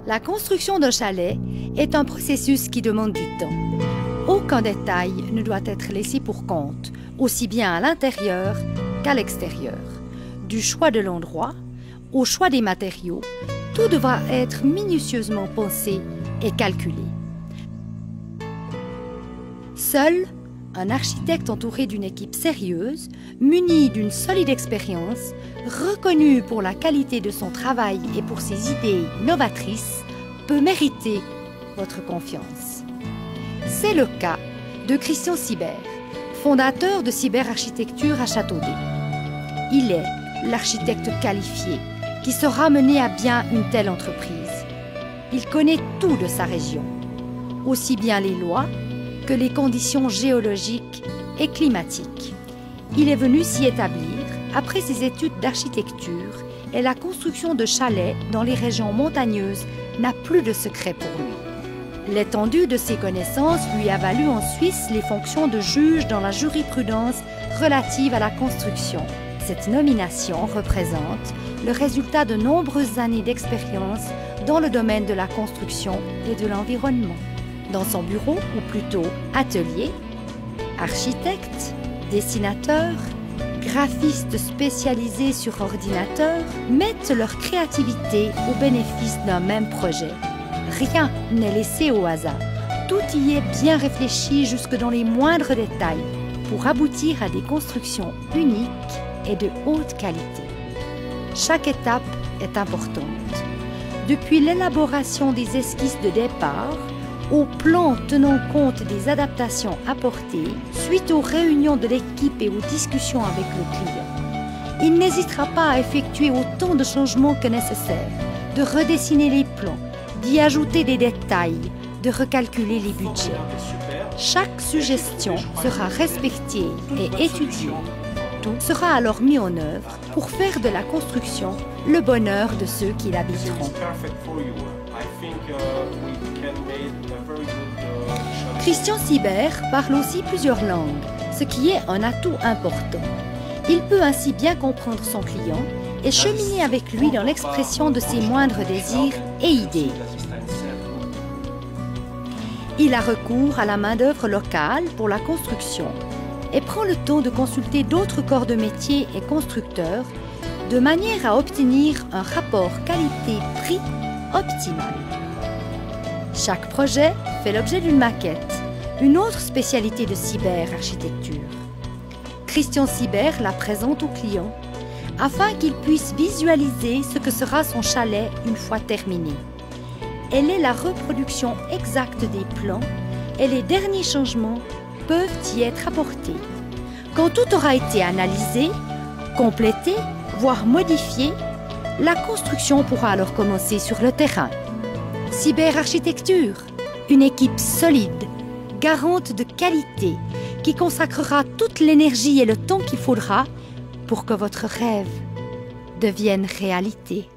La construction d'un chalet est un processus qui demande du temps. Aucun détail ne doit être laissé pour compte, aussi bien à l'intérieur qu'à l'extérieur. Du choix de l'endroit au choix des matériaux, tout devra être minutieusement pensé et calculé. Seul un architecte entouré d'une équipe sérieuse, muni d'une solide expérience, reconnu pour la qualité de son travail et pour ses idées novatrices, peut mériter votre confiance. C'est le cas de Christian Sibert, fondateur de Cyberarchitecture à Châteaudet. Il est l'architecte qualifié qui saura mener à bien une telle entreprise. Il connaît tout de sa région, aussi bien les lois que les conditions géologiques et climatiques. Il est venu s'y établir après ses études d'architecture et la construction de chalets dans les régions montagneuses n'a plus de secret pour lui. L'étendue de ses connaissances lui a valu en Suisse les fonctions de juge dans la jurisprudence relative à la construction. Cette nomination représente le résultat de nombreuses années d'expérience dans le domaine de la construction et de l'environnement. Dans son bureau, ou plutôt atelier, architectes, dessinateurs, graphistes spécialisés sur ordinateur mettent leur créativité au bénéfice d'un même projet. Rien n'est laissé au hasard. Tout y est bien réfléchi jusque dans les moindres détails pour aboutir à des constructions uniques et de haute qualité. Chaque étape est importante. Depuis l'élaboration des esquisses de départ, au plan tenant compte des adaptations apportées suite aux réunions de l'équipe et aux discussions avec le client. Il n'hésitera pas à effectuer autant de changements que nécessaire, de redessiner les plans, d'y ajouter des détails, de recalculer les budgets. Chaque suggestion sera respectée et étudiée. Tout sera alors mis en œuvre pour faire de la construction le bonheur de ceux qui l'habiteront. Christian Sibert parle aussi plusieurs langues, ce qui est un atout important. Il peut ainsi bien comprendre son client et cheminer avec lui dans l'expression de ses moindres désirs et idées. Il a recours à la main-d'œuvre locale pour la construction et prend le temps de consulter d'autres corps de métier et constructeurs de manière à obtenir un rapport qualité-prix optimal. Chaque projet fait l'objet d'une maquette, une autre spécialité de Cyberarchitecture. Christian Sibert la présente au client afin qu'il puisse visualiser ce que sera son chalet une fois terminé. Elle est la reproduction exacte des plans et les derniers changements peuvent y être apportés. Quand tout aura été analysé, complété, voire modifié, la construction pourra alors commencer sur le terrain. Cyberarchitecture, une équipe solide, garante de qualité, qui consacrera toute l'énergie et le temps qu'il faudra pour que votre rêve devienne réalité.